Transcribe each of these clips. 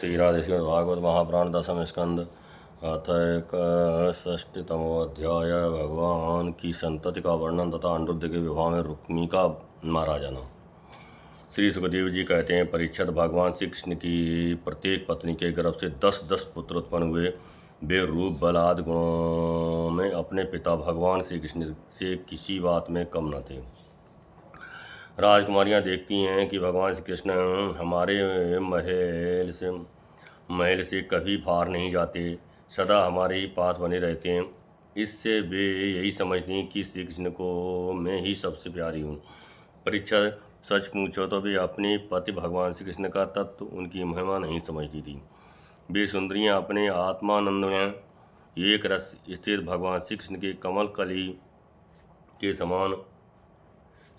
श्री राधे श्रीमद् भागवत महापुराण दशम स्कंद अथ षष्ठीतमो अध्याय। भगवान की संतति का वर्णन तथा अनिरुद्ध के विवाह में रुक्मी का मारा जाना। श्री सुखदेव जी कहते हैं, परीक्षित, भगवान श्री कृष्ण की प्रत्येक पत्नी के गर्भ से 10-10 पुत्र उत्पन्न हुए। वे रूप, बल आदि गुणों में अपने पिता भगवान श्री कृष्ण से किसी बात में कम न थे। राजकुमारियां देखती हैं कि भगवान श्री कृष्ण हमारे महल से कभी बाहर नहीं जाते, सदा हमारे ही पास बने रहते हैं। इससे वे यही समझती हैं कि श्री कृष्ण को मैं ही सबसे प्यारी हूँ। परीक्षित, सच पूछो तो वे अपने पति भगवान श्री कृष्ण का तत्व, उनकी महिमा नहीं समझती थी। वे सुंदरियाँ अपने आत्मानंद में एक रस स्थित भगवान श्री कृष्ण के कमल कली के समान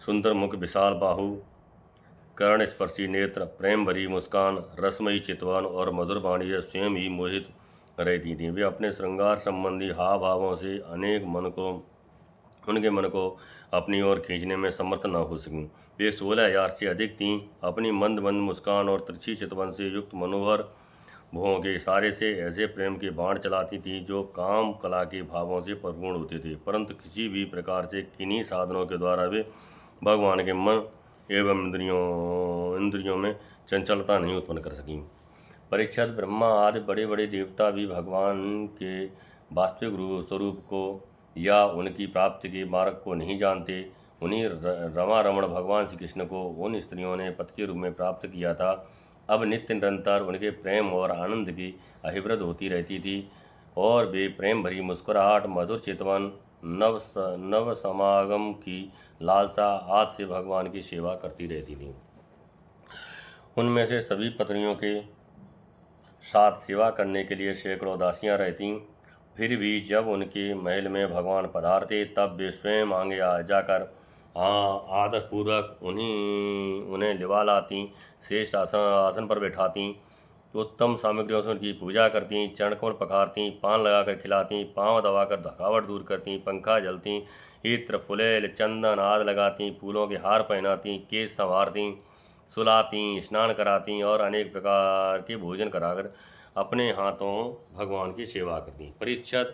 सुंदर मुख, विशाल बाहु, कर्ण स्पर्शी नेत्र, प्रेम भरी मुस्कान, रसमयी चितवन और मधुर वाणी से स्वयं ही मोहित रहती थीं। वे अपने श्रृंगार संबंधी हाव भावों से उनके मन को अपनी ओर खींचने में समर्थ न हो सकीं। वे 16,000 से अधिक थीं। अपनी मंद मंद मुस्कान और तिरछी चितवन से युक्त मनोहर भुवों के इशारे से ऐसे प्रेम के बाण चलाती थीं जो काम कला के भावों से परिपूर्ण होते थे, परंतु किसी भी प्रकार से किन्हीं साधनों के द्वारा वे भगवान के मन एवं इंद्रियों में चंचलता नहीं उत्पन्न कर सकीं। परीक्षित, ब्रह्मा आदि बड़े बड़े देवता भी भगवान के वास्तविक स्वरूप को या उनकी प्राप्ति के मार्ग को नहीं जानते। उन्हीं रमा रमण भगवान श्री कृष्ण को उन स्त्रियों ने पति के रूप में प्राप्त किया था। अब नित्य निरंतर उनके प्रेम और आनंद की अभिवृद्ध होती रहती थी और वे प्रेम भरी मुस्कुराहट, मधुर चितवन, नव समागम की लालसा आदि से भगवान की सेवा करती रहती थी। उनमें से सभी पत्नियों के साथ सेवा करने के लिए सैकड़ों दासियां रहतीं। फिर भी जब उनके महल में भगवान पधारते तब वे स्वयं आगे आ जाकर आदरपूर्वक उन्हें लिवा लाती, श्रेष्ठ आसन पर बैठाती, उत्तम सामग्रियों से उनकी पूजा करती, चरण कमल पखारती, पान लगाकर खिलाती, पांव दबाकर थकावट दूर करती, पंखा जलती, इत्र, फुलेल, चंदन आदि लगाती, फूलों के हार पहनाती, केश संवारती, सुलाती, स्नान कराती और अनेक प्रकार के भोजन कराकर अपने हाथों भगवान की सेवा करती। परीक्षित,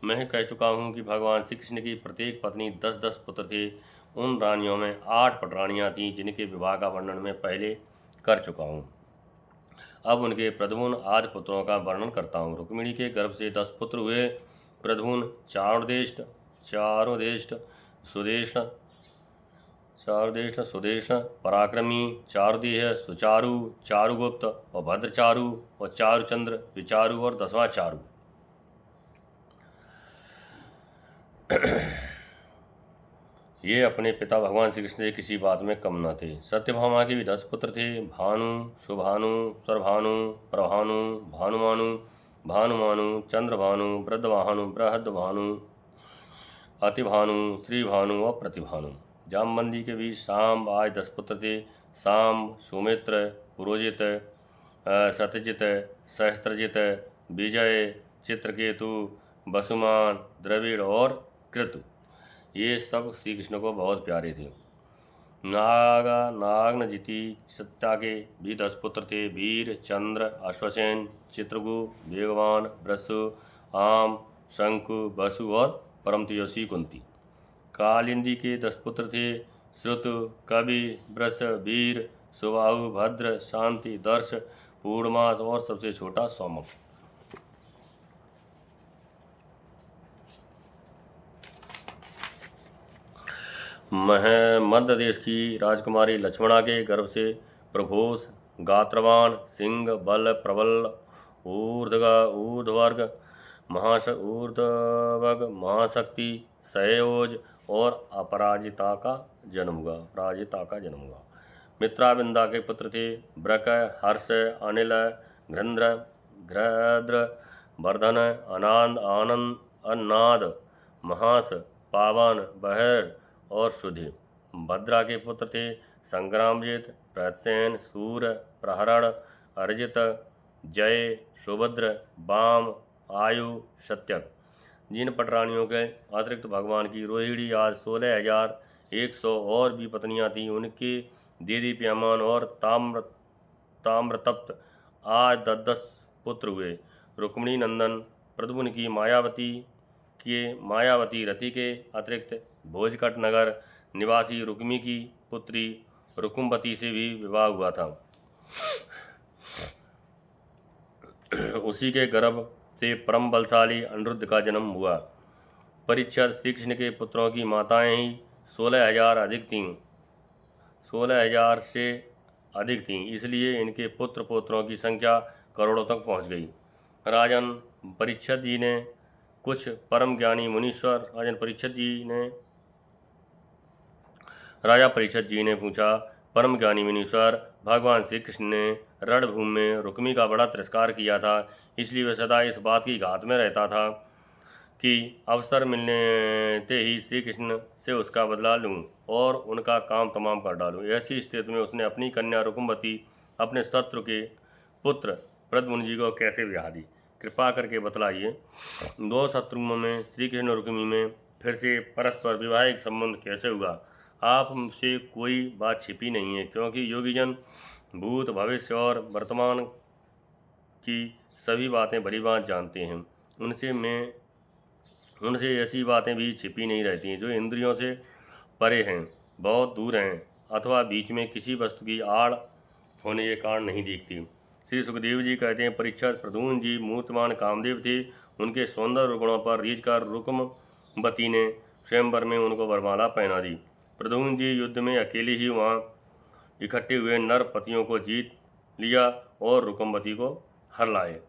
मैं कह चुका हूँ कि भगवान श्री कृष्ण की प्रत्येक पत्नी 10-10 पुत्र थे। उन रानियों में 8 पटरानियाँ थीं जिनके विवाह का वर्णन मैं पहले कर चुका हूँ। अब उनके प्रद्युम्न आदि पुत्रों का वर्णन करता हूँ। रुक्मिणी के गर्भ से 10 पुत्र हुए। प्रद्युम्न, चारुदेष्ट, सुदेष्ण, पराक्रमी, चारुदेह, सुचारु, चारुगुप्त और भद्रचारु और चारुचंद्र, विचारु और 10वां चारु। ये अपने पिता भगवान श्री कृष्ण से किसी बात में कम न थे। सत्यभामा के भी 10 पुत्र थे। भानु, शुभानु, स्वरभानु, प्रभानु, भानुमानु, भानुमानु, चंद्रभानु, वृद्धभानु, बृहद्भानु, अतिभानु, श्रीभानु और प्रतिभानु। जामवंती के भी शाम आज 10 पुत्र थे। शाम, सुमित्र, पुरोजित, सत्यजित, सहस्त्रजित, विजय, चित्रकेतु, वसुमान, द्रविड़ और कृतु। ये सब श्री कृष्ण को बहुत प्यारे थे। नागनजिति सत्या के भी 10 पुत्र थे। वीर, चंद्र, अश्वसेन, चित्रगु, वेगवान, वृषु, आम, शंकु, वसु और परम तेजस्वी कुंती। कालिंदी के 10 पुत्र थे। श्रुतु, कवि, वृष, वीर, सुबाहु, भद्र, शांति, दर्श, पूर्णमास और सबसे छोटा सौमक। मध्य देश की राजकुमारी लक्ष्मणा के गर्भ से प्रघोष, गात्रवान, सिंह, बल, प्रबल, ऊर्ध्वर्ग, महाशक्ति, सयोज और अपराजिता का जन्म हुआ। मित्राविंदा के पुत्र थे। ब्रक, हर्ष, अनिल, घृद्र, वर्धन, अन्नाद, महास, पावन, बहर और सुधि। भद्रा के पुत्र थे। संग्रामजित, प्रहतसेन, सूर, प्रहरण, अर्जित, जय, सुभद्र, वाम, आयु, सत्यक। जिन पटरानियों के अतिरिक्त भगवान की रोहिणी आज 16,100 और भी पत्नियां थीं, उनके देदीप्यमान और ताम्रतप्त आज 10 पुत्र हुए। रुक्मिणी नंदन प्रद्युम्न की मायावती रति के अतिरिक्त भोजकट नगर निवासी रुक्मी की पुत्री रुकुमवती से भी विवाह हुआ था। उसी के गर्भ से परम बलशाली अनिरुद्ध का जन्म हुआ। परीक्षित श्री कृष्ण के पुत्रों की माताएं ही 16,000 से अधिक थीं, इसलिए इनके पुत्र पौत्रों की संख्या करोड़ों तक पहुंच गई। राजन परीक्षित जी ने कुछ परम ज्ञानी मुनीश्वर राजा परीक्षित जी ने पूछा, परम ज्ञानी मुनीश्वर, भगवान श्री कृष्ण ने रणभूमि में रुक्मी का बड़ा तिरस्कार किया था, इसलिए वह सदा इस बात की घात में रहता था कि अवसर मिलने ही श्री कृष्ण से उसका बदला लूं और उनका काम तमाम कर डालूं। ऐसी स्थिति में उसने अपनी कन्या रुकुमवती अपने शत्रु के पुत्र प्रद्युम्न जी को कैसे ब्याह दी? कृपा करके बतलाइए। दो शत्रुओं में श्री कृष्ण और रुक्मी में फिर से परस्पर वैवाहिक संबंध कैसे हुआ? आप हमसे कोई बात छिपी नहीं है, क्योंकि योगीजन भूत भविष्य और वर्तमान की सभी बातें भली बात जानते हैं। उनसे ऐसी बातें भी छिपी नहीं रहती हैं जो इंद्रियों से परे हैं, बहुत दूर हैं अथवा बीच में किसी वस्तु की आड़ होने के कारण नहीं दिखती। श्री सुखदेव जी कहते हैं, परीक्षित, प्रद्युम्न जी मूर्तिमान कामदेव थे। उनके सौंदर्य गुणों पर रीझ कर रुकुमवती ने स्वयंवर में उनको वरमाला पहना दी। प्रद्युम्न जी युद्ध में अकेले ही वहाँ इकट्ठे हुए नर पतियों को जीत लिया और रुकुमवती को हर लाए।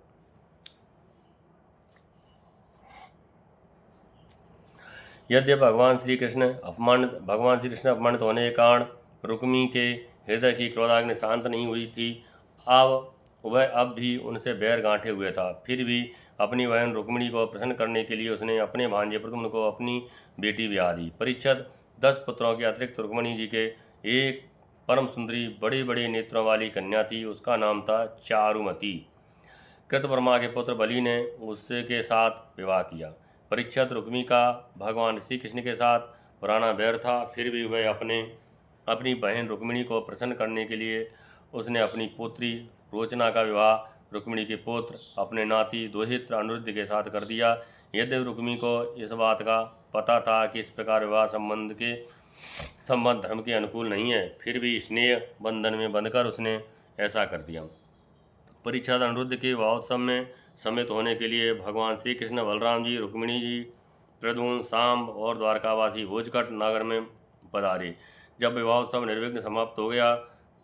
यद्यपि भगवान श्री कृष्ण अपमानित होने के कारण रुक्मी के हृदय की क्रोधाग्नि शांत नहीं हुई थी। वह अब भी उनसे बैर गांठे हुए था। फिर भी अपनी बहन रुक्मिणी को प्रसन्न करने के लिए उसने अपने भांजे प्रद्युम्न को अपनी बेटी ब्याह दी। परीक्षित, 10 पुत्रों के अतिरिक्त रुक्मिणी जी के एक परम सुंदरी बड़े बड़े नेत्रों वाली कन्या थी। उसका नाम था चारुमती। कृतवर्मा के पुत्र बलि ने उसके साथ विवाह किया। परीक्षित, रुक्मी का भगवान श्री कृष्ण के साथ पुराना बैर था, फिर भी वह अपनी बहन रुक्मिणी को प्रसन्न करने के लिए उसने अपनी पुत्री रोचना का विवाह रुक्मिणी के पुत्र अपने नाती दोहित्र अनिरुद्ध के साथ कर दिया। यद्यपि रुक्मी को इस बात का पता था कि इस प्रकार विवाह संबंध धर्म के अनुकूल नहीं है, फिर भी स्नेह बंधन में बंधकर उसने ऐसा कर दिया। परीक्षित, अनिरुद्ध के विवाहोत्सव में सम्मिलित होने के लिए भगवान श्री कृष्ण, बलराम जी, रुक्मिणी जी, प्रद्युम्न, सांब और द्वारकावासी भोजकट नगर में पधारे। जब विवाहोत्सव निर्विघ्न समाप्त हो गया,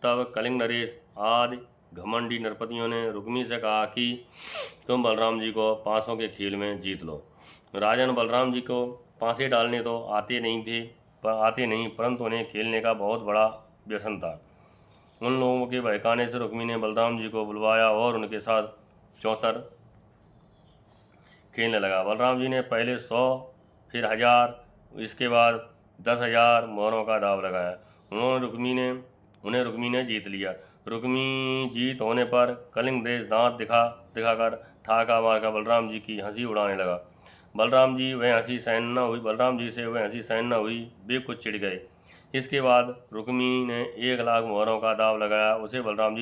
तब कलिंग नरेश आदि घमंडी नरपतियों ने रुक्मी से कहा कि तुम बलराम जी को पांसों के खेल में जीत लो। राजन बलराम जी को पांसे डालने तो आते नहीं, परंतु उन्हें खेलने का बहुत बड़ा व्यसन था। उन लोगों के बहकाने से रुक्मी ने बलराम जी को बुलवाया और उनके साथ चौसर खेलने लगा। बलराम जी ने पहले 100, फिर 1000, इसके बाद 10,000 मोहरों का दाव लगाया। उन्हें रुक्मी ने जीत लिया। रुक्मी जीत होने पर कलिंग देश दांत दिखाकर ठाका मारकर बलराम जी की हंसी उड़ाने लगा। बलराम जी से वह हंसी सहन न हुई, वे कुछ चिढ़ गए। इसके बाद रुक्मी ने 1,00,000 मोहरों का दाव लगाया। उसे बलराम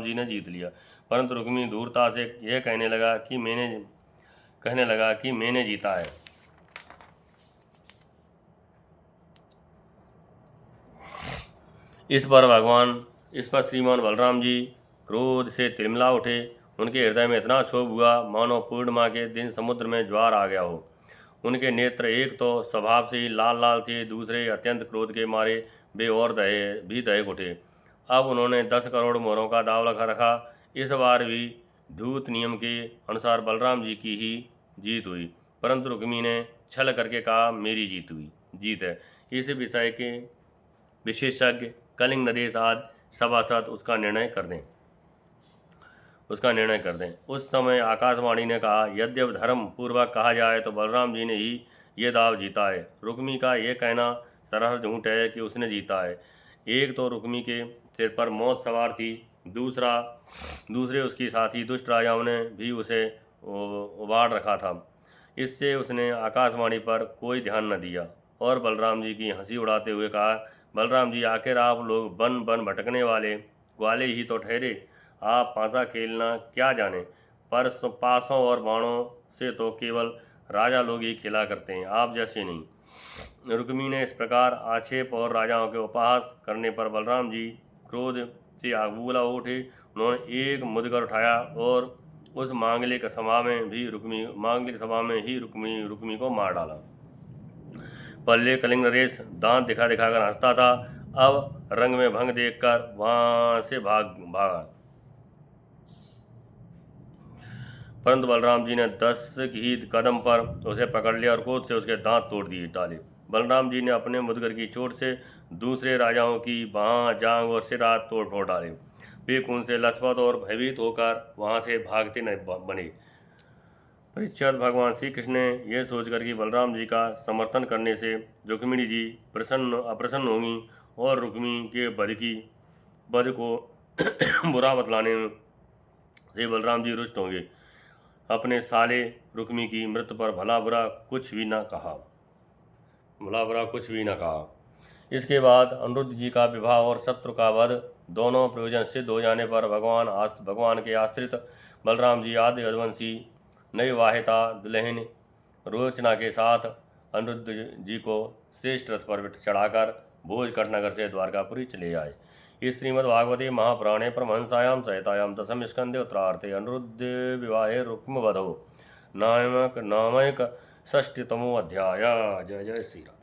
जी ने जीत लिया, परंतु रुक्मी धूर्तता से यह कहने लगा कि मैंने जीता है। इस पर श्रीमान बलराम जी क्रोध से तिलमिला उठे। उनके हृदय में इतना क्षोभ हुआ मानो पूर्णिमा के दिन समुद्र में ज्वार आ गया हो। उनके नेत्र एक तो स्वभाव से ही लाल लाल थे, दूसरे अत्यंत क्रोध के मारे वे और दहक उठे। अब उन्होंने 10 करोड़ मोहरों का दाव रखा। इस बार भी धूत नियम के अनुसार बलराम जी की ही जीत हुई, परंतु रुक्मी ने छल करके कहा, मेरी जीत है। इस विषय के विशेषज्ञ कलिंग नरेश आदि सभासद उसका निर्णय कर दें। उस समय आकाशवाणी ने कहा, यद्यपि धर्म पूर्वक कहा जाए तो बलराम जी ने ही ये दाव जीता है। रुक्मी का यह कहना सरासर झूठ है कि उसने जीता है। एक तो रुक्मी के सिर पर मौत सवार थी, दूसरे उसकी साथी दुष्ट राजाओं ने भी उसे उबाड़ रखा था। इससे उसने आकाशवाणी पर कोई ध्यान न दिया और बलराम जी की हंसी उड़ाते हुए कहा, बलराम जी, आखिर आप लोग बन बन भटकने वाले ग्वाले ही तो ठहरे। आप पासा खेलना क्या जाने, पर पासों और बाणों से तो केवल राजा लोग ही खेला करते हैं, आप जैसे नहीं। रुक्मी ने इस प्रकार आक्षेप और राजाओं के उपहास करने पर बलराम जी क्रोध से आग बबूला उठे। उन्होंने एक मुदगर उठाया और उस मांगलिक सभा में ही रुक्मी को मार डाला। पल्ले कलिंग नरेश दांत दिखा दिखाकर हंसता था, अब रंग में भंग देखकर वहां से भागा। परंतु बलराम जी ने 10 ही कदम पर उसे पकड़ लिया और क्रोध से उसके दांत तोड़ दिए डाले। बलराम जी ने अपने मुदगर की चोट से दूसरे राजाओं की बाह, जांग और सिर हाथ तोड़ फोड़ डाले। वे खून से लथपथ और भयभीत होकर वहां से भागते न बने। परीक्षित भगवान श्री कृष्ण ने यह सोचकर कि बलराम जी का समर्थन करने से रुक्मिणी जी अप्रसन्न होंगी और रुक्मी के वध को बुरा बतलाने से बलराम जी रुष्ट होंगे, अपने साले रुक्मी की मृत्यु पर भला बुरा कुछ भी न कहा। इसके बाद अनिरुद्ध जी का विवाह और शत्रु का वध दोनों प्रयोजन सिद्ध हो जाने पर भगवान के आश्रित बलराम जी आदि यदुवंशी नवविवाहिता दुल्हन रोचना के साथ अनिरुद्ध जी को श्रेष्ठ रथ पर चढ़ाकर भोज कटनगर से द्वारकापुरी चले आए। इस श्रीमद्भागवते महापुराणे परमहंसायां संहितायां दशम स्कंदे उत्तरार्थे अनिरुद्ध विवाहे रुक्मवधो नामक षष्ठतमो अध्याय। जय जय श्री राम।